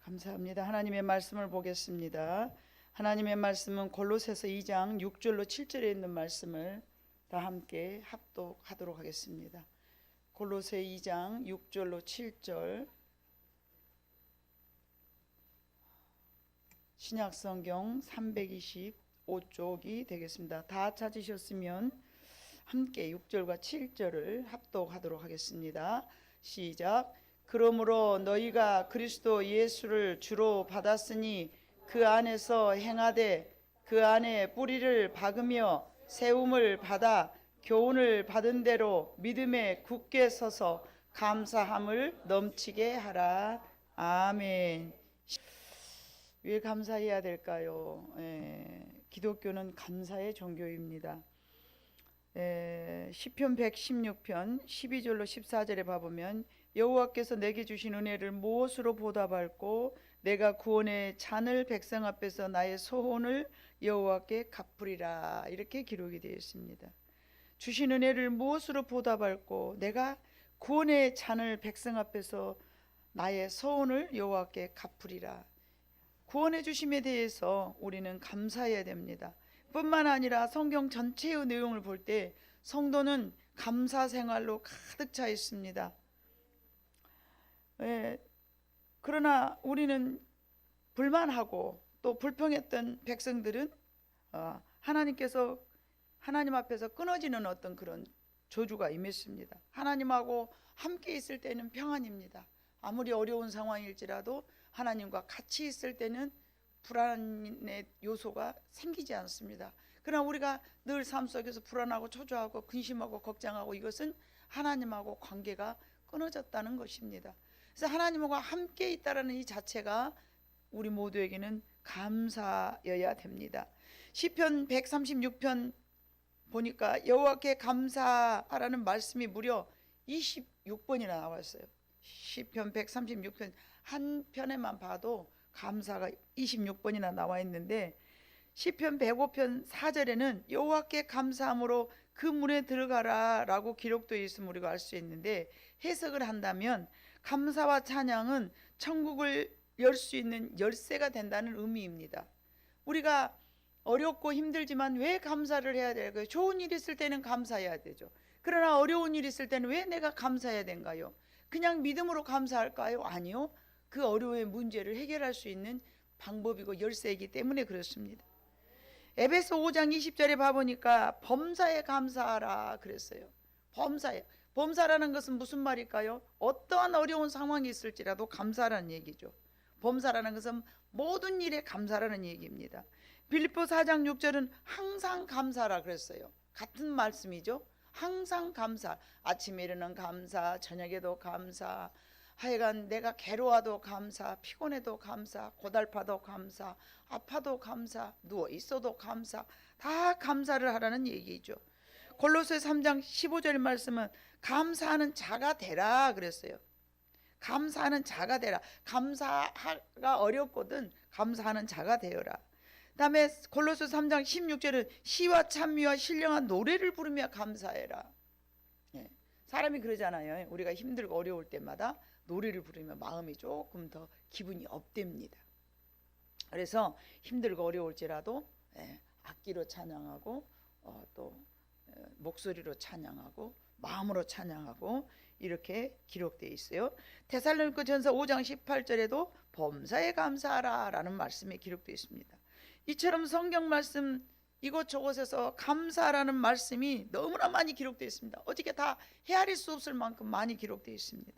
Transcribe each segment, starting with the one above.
감사합니다. 하나님의 말씀을 보겠습니다. 하나님의 말씀은 골로새서 2장 6절로 7절에 있는 말씀을 다 함께 합독하도록 하겠습니다. 골로새 2장 6절로 7절, 신약성경 325쪽이 되겠습니다. 다 찾으셨으면 함께 6절과 7절을 합독하도록 하겠습니다. 시작. 그러므로 너희가 그리스도 예수를 주로 받았으니 그 안에서 행하되 그 안에 뿌리를 박으며 세움을 받아 교훈을 받은 대로 믿음에 굳게 서서 감사함을 넘치게 하라. 아멘. 왜 감사해야 될까요? 기독교는 감사의 종교입니다. 시편 116편 12절로 14절에 봐보면 여호와께서 내게 주신 은혜를 무엇으로 보답할꼬 내가 구원의 잔을 백성 앞에서 나의 소원을 여호와께 갚으리라, 이렇게 기록이 되어 있습니다. 주신 은혜를 무엇으로 보답할꼬 내가 구원의 잔을 백성 앞에서 나의 소원을 여호와께 갚으리라. 구원해 주심에 대해서 우리는 감사해야 됩니다. 뿐만 아니라 성경 전체의 내용을 볼 때 성도는 감사 생활로 가득 차 있습니다. 그러나 우리는 불만하고 또 불평했던 백성들은 하나님께서 하나님 앞에서 끊어지는 어떤 그런 저주가 임했습니다. 하나님하고 함께 있을 때는 평안입니다. 아무리 어려운 상황일지라도 하나님과 같이 있을 때는 불안의 요소가 생기지 않습니다. 그러나 우리가 늘 삶 속에서 불안하고 초조하고 근심하고 걱정하고, 이것은 하나님하고 관계가 끊어졌다는 것입니다. 그래서 하나님과 함께 있다라는 이 자체가 우리 모두에게는 감사여야 됩니다. 시편 136편 보니까 여호와께 감사하라는 말씀이 무려 26번이나 나왔어요. 시편 136편 한 편에만 봐도 감사가 26번이나 나와 있는데, 시편 105편 4절에는 여호와께 감사함으로 그 문에 들어가라 라고 기록되어 있음을 우리가 알 수 있는데, 해석을 한다면 감사와 찬양은 천국을 열 수 있는 열쇠가 된다는 의미입니다. 우리가 어렵고 힘들지만 왜 감사를 해야 될까요? 좋은 일 있을 때는 감사해야 되죠. 그러나 어려운 일 있을 때는 왜 내가 감사해야 된가요? 그냥 믿음으로 감사할까요? 아니요. 그 어려움의 문제를 해결할 수 있는 방법이고 열쇠이기 때문에 그렇습니다. 에베소 5장 20절에 봐보니까 범사에 감사하라 그랬어요. 범사라는 것은 무슨 말일까요? 어떠한 어려운 상황이 있을지라도 감사라는 얘기죠. 범사라는 것은 모든 일에 감사라는 얘기입니다. 빌립보 4장 6절은 항상 감사라 그랬어요. 같은 말씀이죠. 항상 감사. 아침에 일어나는 감사, 저녁에도 감사, 하여간 내가 괴로워도 감사, 피곤해도 감사, 고달파도 감사, 아파도 감사, 누워 있어도 감사, 다 감사를 하라는 얘기죠. 골로새 3장 15절 말씀은 감사하는 자가 되라 그랬어요. 감사하는 자가 되라. 감사가 어렵거든 감사하는 자가 되어라. 그 다음에 골로새 3장 16절은 시와 찬미와 신령한 노래를 부르며 감사해라. 사람이 그러잖아요. 우리가 힘들고 어려울 때마다 노래를 부르면 마음이 조금 더 기분이 업됩니다. 그래서 힘들고 어려울지라도 악기로 찬양하고 또 목소리로 찬양하고 마음으로 찬양하고, 이렇게 기록되어 있어요. 데살로니가전서 5장 18절에도 범사에 감사하라 라는 말씀이 기록되어 있습니다. 이처럼 성경 말씀 이곳저곳에서 감사라는 말씀이 너무나 많이 기록되어 있습니다. 어떻게 다 헤아릴 수 없을 만큼 많이 기록되어 있습니다.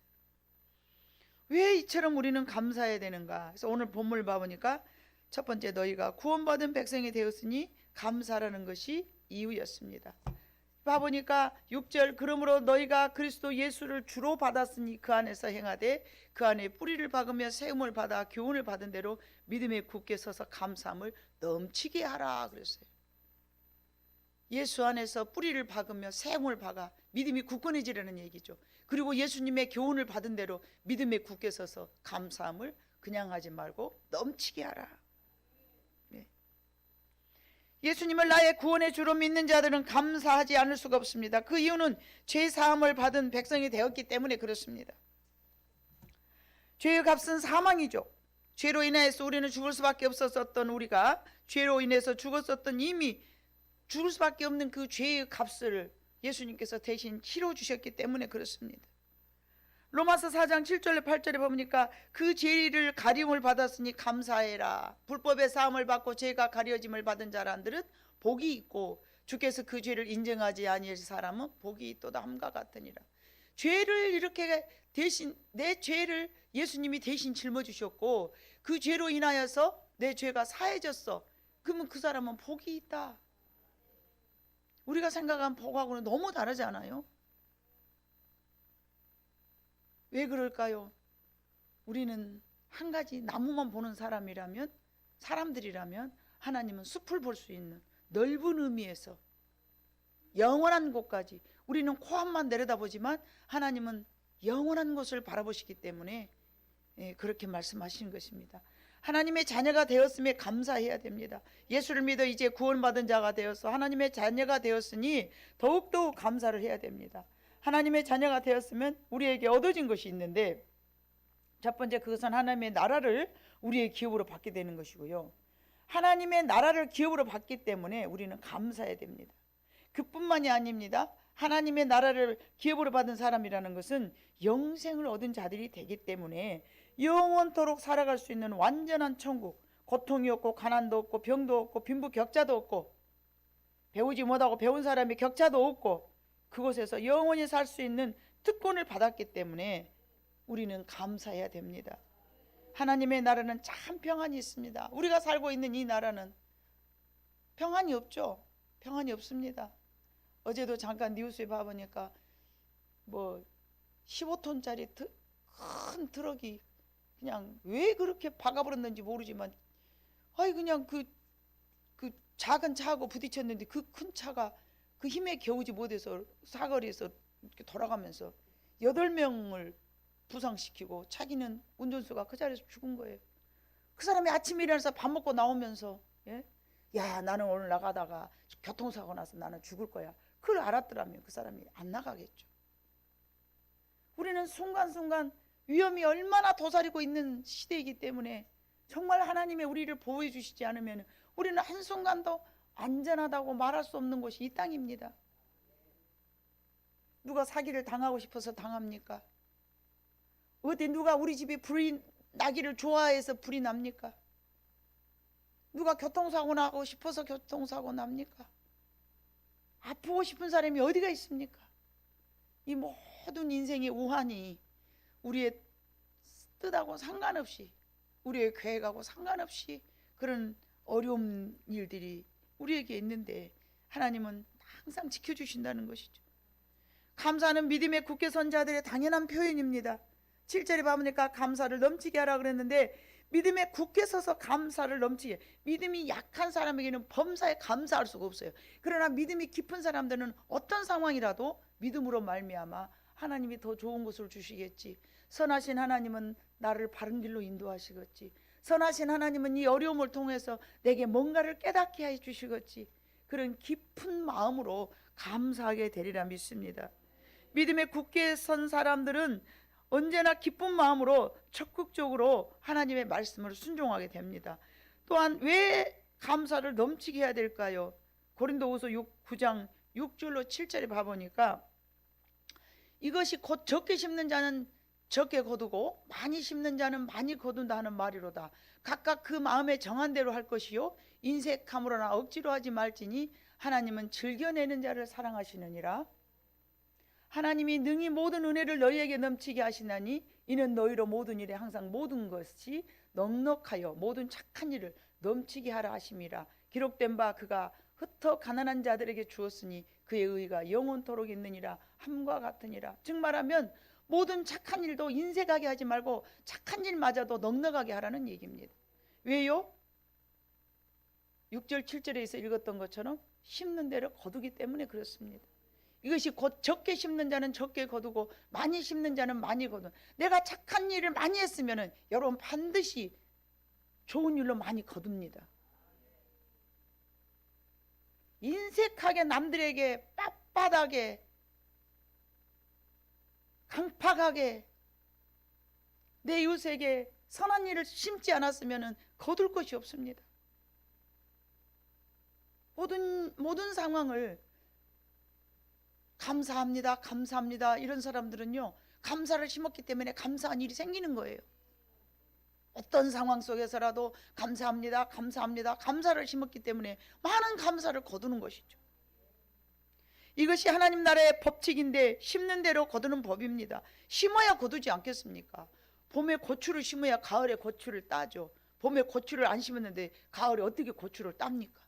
왜 이처럼 우리는 감사해야 되는가? 그래서 오늘 본문을 봐보니까 첫 번째, 너희가 구원받은 백성이 되었으니 감사라는 것이 이유였습니다. 봐보니까 6절, 그러므로 너희가 그리스도 예수를 주로 받았으니 그 안에서 행하되 그 안에 뿌리를 박으며 세움을 받아 교훈을 받은 대로 믿음에 굳게 서서 감사함을 넘치게 하라 그랬어요. 예수 안에서 뿌리를 박으며 세움을 박아 믿음이 굳건해지라는 얘기죠. 그리고 예수님의 교훈을 받은 대로 믿음에 굳게 서서 감사함을 그냥 하지 말고 넘치게 하라. 예수님을 나의 구원의 주로 믿는 자들은 감사하지 않을 수가 없습니다. 그 이유는 죄 사함을 받은 백성이 되었기 때문에 그렇습니다. 죄의 값은 사망이죠. 죄로 인해서 우리는 죽을 수밖에 없었던 우리가 죄로 인해서 죽었었던 이미 죽을 수밖에 없는 그 죄의 값을 예수님께서 대신 치러주셨기 때문에 그렇습니다. 로마서 4장 7절에 8절에 보니까 그 죄를 가림을 받았으니 감사해라. 불법의 사함을 받고 죄가 가려짐을 받은 자란들은 복이 있고 주께서 그 죄를 인정하지 아니하신 사람은 복이 있도다 함과 같으니라. 죄를 이렇게 대신 내 죄를 예수님이 대신 짊어주셨고 그 죄로 인하여서 내 죄가 사해졌어. 그러면 그 사람은 복이 있다. 우리가 생각한 복하고는 너무 다르지 않아요? 왜 그럴까요? 우리는 한 가지 나무만 보는 사람들이라면 하나님은 숲을 볼 수 있는 넓은 의미에서 영원한 곳까지, 우리는 코앞만 내려다보지만 하나님은 영원한 곳을 바라보시기 때문에 그렇게 말씀하시는 것입니다. 하나님의 자녀가 되었음에 감사해야 됩니다. 예수를 믿어 이제 구원받은 자가 되어서 하나님의 자녀가 되었으니 더욱더욱 감사를 해야 됩니다. 하나님의 자녀가 되었으면 우리에게 얻어진 것이 있는데, 첫 번째 그것은 하나님의 나라를 우리의 기업으로 받게 되는 것이고요. 하나님의 나라를 기업으로 받기 때문에 우리는 감사해야 됩니다. 그뿐만이 아닙니다. 하나님의 나라를 기업으로 받은 사람이라는 것은 영생을 얻은 자들이 되기 때문에 영원토록 살아갈 수 있는 완전한 천국, 고통이 없고 가난도 없고 병도 없고 빈부격차도 없고 배우지 못하고 배운 사람이 격차도 없고 그곳에서 영원히 살 수 있는 특권을 받았기 때문에 우리는 감사해야 됩니다. 하나님의 나라는 참 평안이 있습니다. 우리가 살고 있는 이 나라는 평안이 없죠. 평안이 없습니다. 어제도 잠깐 뉴스에 봐보니까 뭐 15톤짜리 큰 트럭이 그냥 왜 그렇게 박아버렸는지 모르지만 그냥 그 작은 차하고 부딪혔는데 그 큰 차가 그 힘에 겨우지 못해서 사거리에서 이렇게 돌아가면서 8명을 부상시키고 자기는 운전수가 그 자리에서 죽은 거예요. 그 사람이 아침에 일어나서 밥 먹고 나오면서 야, 나는 오늘 나가다가 교통사고 나서 나는 죽을 거야. 그걸 알았더라면 그 사람이 안 나가겠죠. 우리는 순간순간 위험이 얼마나 도사리고 있는 시대이기 때문에 정말 하나님의 우리를 보호해 주시지 않으면 우리는 한순간도 안전하다고 말할 수 없는 곳이 이 땅입니다. 누가 사기를 당하고 싶어서 당합니까? 어디 누가 우리 집에 불이 나기를 좋아해서 불이 납니까? 누가 교통사고 나고 싶어서 교통사고 납니까? 아프고 싶은 사람이 어디가 있습니까? 이 모든 인생의 우환이 우리의 뜻하고 상관없이, 우리의 계획하고 상관없이 그런 어려운 일들이 우리에게 있는데 하나님은 항상 지켜주신다는 것이죠. 감사는 믿음의 굳게 선 자들의 당연한 표현입니다. 7절에 보니까 감사를 넘치게 하라 그랬는데 믿음에 굳게 서서 감사를 넘치게, 믿음이 약한 사람에게는 범사에 감사할 수가 없어요. 그러나 믿음이 깊은 사람들은 어떤 상황이라도 믿음으로 말미암아 하나님이 더 좋은 것을 주시겠지, 선하신 하나님은 나를 바른 길로 인도하시겠지, 선하신 하나님은 이 어려움을 통해서 내게 뭔가를 깨닫게 해 주시겠지, 그런 깊은 마음으로 감사하게 되리라 믿습니다. 믿음에 굳게 선 사람들은 언제나 기쁜 마음으로 적극적으로 하나님의 말씀을 순종하게 됩니다. 또한 왜 감사를 넘치게 해야 될까요? 고린도후서 9장 6절로 7절에 봐보니까 이것이 곧 적게 심는 자는 적게 거두고 많이 심는 자는 많이 거둔다 하는 말이로다. 각각 그 마음에 정한 대로 할 것이요 인색함으로나 억지로 하지 말지니 하나님은 즐겨내는 자를 사랑하시느니라. 하나님이 능히 모든 은혜를 너희에게 넘치게 하시나니 이는 너희로 모든 일에 항상 모든 것이 넉넉하여 모든 착한 일을 넘치게 하라 하심이라. 기록된 바 그가 흩어 가난한 자들에게 주었으니 그의 의가 영원토록 있느니라 함과 같으니라. 즉 말하면 모든 착한 일도 인색하게 하지 말고 착한 일마저도 넉넉하게 하라는 얘기입니다. 왜요? 6절 7절에서 읽었던 것처럼 심는 대로 거두기 때문에 그렇습니다. 이것이 곧 적게 심는 자는 적게 거두고 많이 심는 자는 많이 거둔. 내가 착한 일을 많이 했으면 여러분 반드시 좋은 일로 많이 거둡니다. 인색하게 남들에게 빳빳하게 강팍하게 내 이웃에게 선한 일을 심지 않았으면 거둘 것이 없습니다. 모든 상황을 감사합니다, 감사합니다 이런 사람들은요, 감사를 심었기 때문에 감사한 일이 생기는 거예요. 어떤 상황 속에서라도 감사합니다, 감사합니다, 감사를 심었기 때문에 많은 감사를 거두는 것이죠. 이것이 하나님 나라의 법칙인데 심는 대로 거두는 법입니다. 심어야 거두지 않겠습니까? 봄에 고추를 심어야 가을에 고추를 따죠. 봄에 고추를 안 심었는데 가을에 어떻게 고추를 땁니까?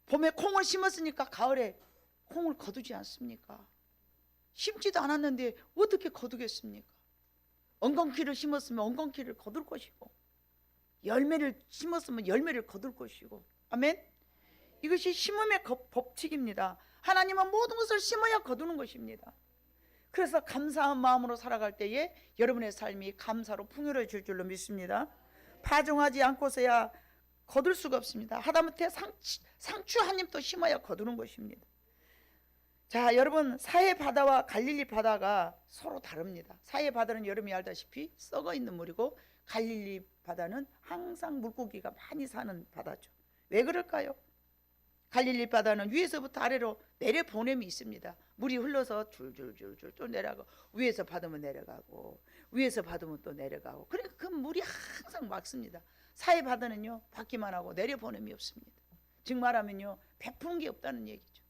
봄에 콩을 심었으니까 가을에 콩을 거두지 않습니까? 심지도 않았는데 어떻게 거두겠습니까? 엉겅퀴를 심었으면 엉겅퀴를 거둘 것이고, 열매를 심었으면 열매를 거둘 것이고. 아멘. 이것이 심음의 법칙입니다. 하나님은 모든 것을 심어야 거두는 것입니다. 그래서 감사한 마음으로 살아갈 때에 여러분의 삶이 감사로 풍요로워질 줄로 믿습니다. 파종하지 않고서야 거둘 수가 없습니다. 하다못해 상추 한 입도 심어야 거두는 것입니다. 자, 여러분, 사해 바다와 갈릴리 바다가 서로 다릅니다. 사해 바다는 여러분이 알다시피 썩어 있는 물이고, 갈릴리 바다는 항상 물고기가 많이 사는 바다죠. 왜 그럴까요? 갈릴리 바다는 위에서부터 아래로 내려보냄이 있습니다. 물이 흘러서 줄줄줄줄 또 내려가고, 위에서 받으면 내려가고, 위에서 받으면 또 내려가고, 그러니까 그 물이 항상 막습니다. 사해 바다는요, 받기만 하고 내려보냄이 없습니다. 즉 말하면요, 베푸는 게 없다는 얘기죠.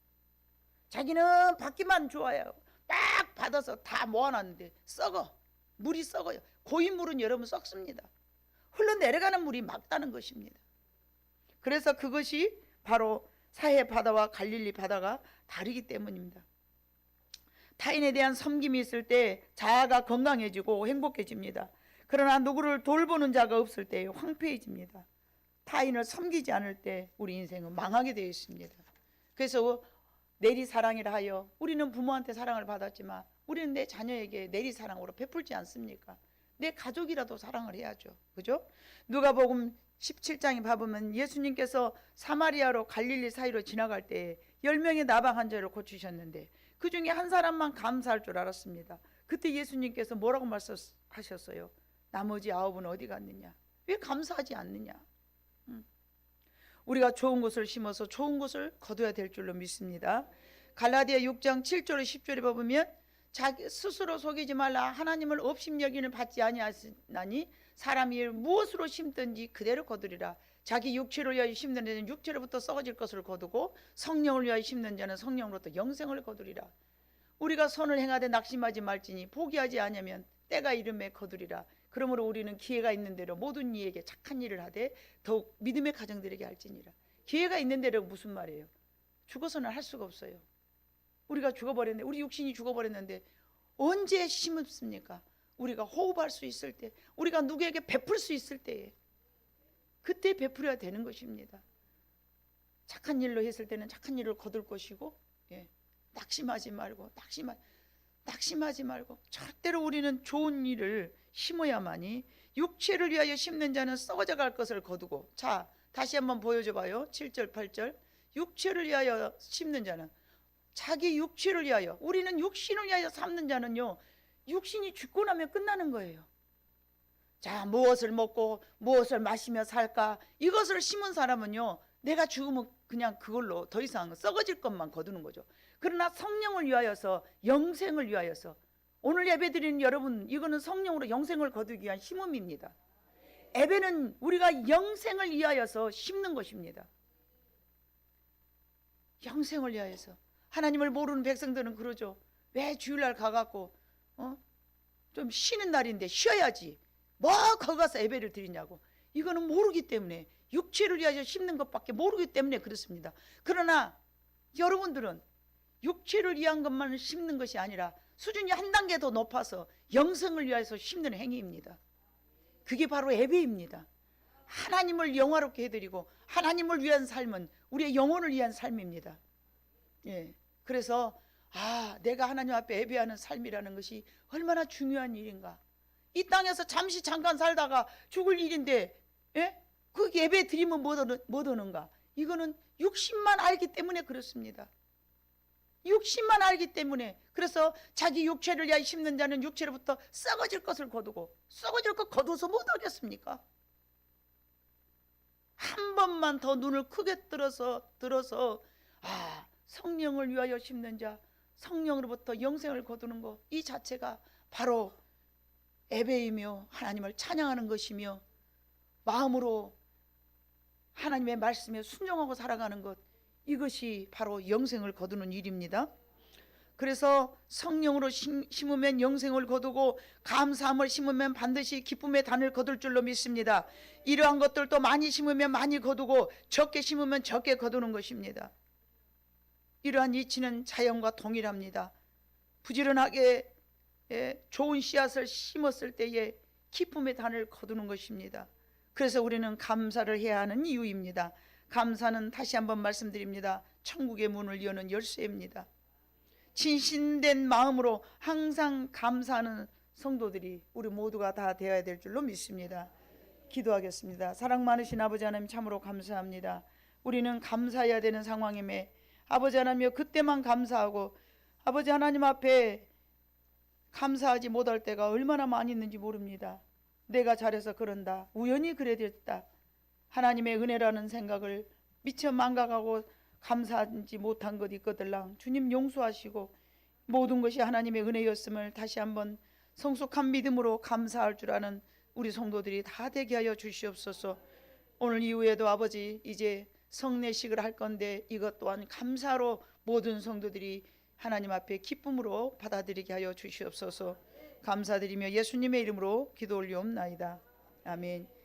자기는 받기만 좋아해요. 딱 받아서 다 모아놨는데 썩어. 물이 썩어요. 고인 물은 여러분 썩습니다. 흘러내려가는 물이 맑다는 것입니다. 그래서 그것이 바로 사해 바다와 갈릴리 바다가 다르기 때문입니다. 타인에 대한 섬김이 있을 때 자아가 건강해지고 행복해집니다. 그러나 누구를 돌보는 자가 없을 때 황폐해집니다. 타인을 섬기지 않을 때 우리 인생은 망하게 되어 있습니다. 그래서 내리사랑이라 하여, 우리는 부모한테 사랑을 받았지만 우리는 내 자녀에게 내리사랑으로 베풀지 않습니까? 내 가족이라도 사랑을 해야죠. 그죠? 누가복음 17장에 봐보면 예수님께서 사마리아로 갈릴리 사이로 지나갈 때 10명의 나방 환자를 고치셨는데 그 중에 한 사람만 감사할 줄 알았습니다. 그때 예수님께서 뭐라고 말씀하셨어요? 나머지 9은 어디 갔느냐? 왜 감사하지 않느냐? 우리가 좋은 것을 심어서 좋은 것을 거둬야 될 줄로 믿습니다. 갈라디아 6장 7절에 10절에 보면 자기 스스로 속이지 말라. 하나님을 업신여김을 받지 아니하시나니 사람이 무엇으로 심든지 그대로 거두리라. 자기 육체를 위하여 심는 자는 육체로부터 썩어질 것을 거두고 성령을 위하여 심는 자는 성령으로부터 영생을 거두리라. 우리가 선을 행하되 낙심하지 말지니 포기하지 아니하면 때가 이름에 거두리라. 그러므로 우리는 기회가 있는 대로 모든 이에게 착한 일을 하되 더욱 믿음의 가정들에게 할지니라. 기회가 있는 대로 무슨 말이에요? 죽어서는 할 수가 없어요. 우리가 죽어버렸는데, 우리 육신이 죽어버렸는데 언제 심습니까? 우리가 호흡할 수 있을 때, 우리가 누구에게 베풀 수 있을 때에, 그때 베풀어야 되는 것입니다. 착한 일로 했을 때는 착한 일을 거둘 것이고, 낙심하지 말고 낙심하지 말고 절대로 우리는 좋은 일을 심어야만이, 육체를 위하여 심는 자는 썩어져 갈 것을 거두고. 자, 다시 한번 보여줘 봐요. 7절 8절. 육체를 위하여 심는 자는, 자기 육체를 위하여, 우리는 육신을 위하여 삼는 자는요, 육신이 죽고 나면 끝나는 거예요. 자, 무엇을 먹고 무엇을 마시며 살까, 이것을 심은 사람은요, 내가 죽으면 그냥 그걸로 더 이상 썩어질 것만 거두는 거죠. 그러나 성령을 위하여서, 영생을 위하여서, 오늘 예배드리는 여러분, 이거는 성령으로 영생을 거두기 위한 심음입니다. 예배는 우리가 영생을 위하여서 심는 것입니다. 영생을 위하여서. 하나님을 모르는 백성들은 그러죠. 왜 주일날 가갖고 좀 쉬는 날인데 쉬어야지, 뭐 거기 가서 예배를 드리냐고. 이거는 모르기 때문에, 육체를 위하여 심는 것밖에 모르기 때문에 그렇습니다. 그러나 여러분들은 육체를 위한 것만 심는 것이 아니라 수준이 한 단계 더 높아서 영성을 위해서 심는 행위입니다. 그게 바로 예배입니다. 하나님을 영화롭게 해드리고 하나님을 위한 삶은 우리의 영혼을 위한 삶입니다. 그래서 내가 하나님 앞에 예배하는 삶이라는 것이 얼마나 중요한 일인가. 이 땅에서 잠시 잠깐 살다가 죽을 일인데, 그 예배 드리면 못 오는가? 이거는 육신만 알기 때문에 그렇습니다. 육신만 알기 때문에, 그래서 자기 육체를 위하여 심는 자는 육체로부터 썩어질 것을 거두고, 썩어질 것 거두어서 못 하겠습니까? 한 번만 더 눈을 크게 들어서 성령을 위하여 심는 자, 성령으로부터 영생을 거두는 것, 이 자체가 바로 예배이며 하나님을 찬양하는 것이며 마음으로 하나님의 말씀에 순종하고 살아가는 것, 이것이 바로 영생을 거두는 일입니다. 그래서 성령으로 심으면 영생을 거두고 감사함을 심으면 반드시 기쁨의 단을 거둘 줄로 믿습니다. 이러한 것들도 많이 심으면 많이 거두고 적게 심으면 적게 거두는 것입니다. 이러한 이치는 자연과 동일합니다. 부지런하게 좋은 씨앗을 심었을 때에 기쁨의 단을 거두는 것입니다. 그래서 우리는 감사를 해야 하는 이유입니다. 감사는 다시 한번 말씀드립니다. 천국의 문을 여는 열쇠입니다. 진심된 마음으로 항상 감사하는 성도들이 우리 모두가 다 되어야 될 줄로 믿습니다. 기도하겠습니다. 사랑 많으신 아버지 하나님, 참으로 감사합니다. 우리는 감사해야 되는 상황임에 아버지 하나님여, 그때만 감사하고 아버지 하나님 앞에 감사하지 못할 때가 얼마나 많이 있는지 모릅니다. 내가 잘해서 그런다, 우연히 그래 됐다, 하나님의 은혜라는 생각을 미처 망각하고 감사하지 못한 것 있거들랑 주님 용서하시고 모든 것이 하나님의 은혜였음을 다시 한번 성숙한 믿음으로 감사할 줄 아는 우리 성도들이 다 되게 하여 주시옵소서. 오늘 이후에도 아버지, 이제 성례식을 할 건데 이것 또한 감사로 모든 성도들이 하나님 앞에 기쁨으로 받아들이게 하여 주시옵소서. 감사드리며 예수님의 이름으로 기도 올리옵나이다. 아멘.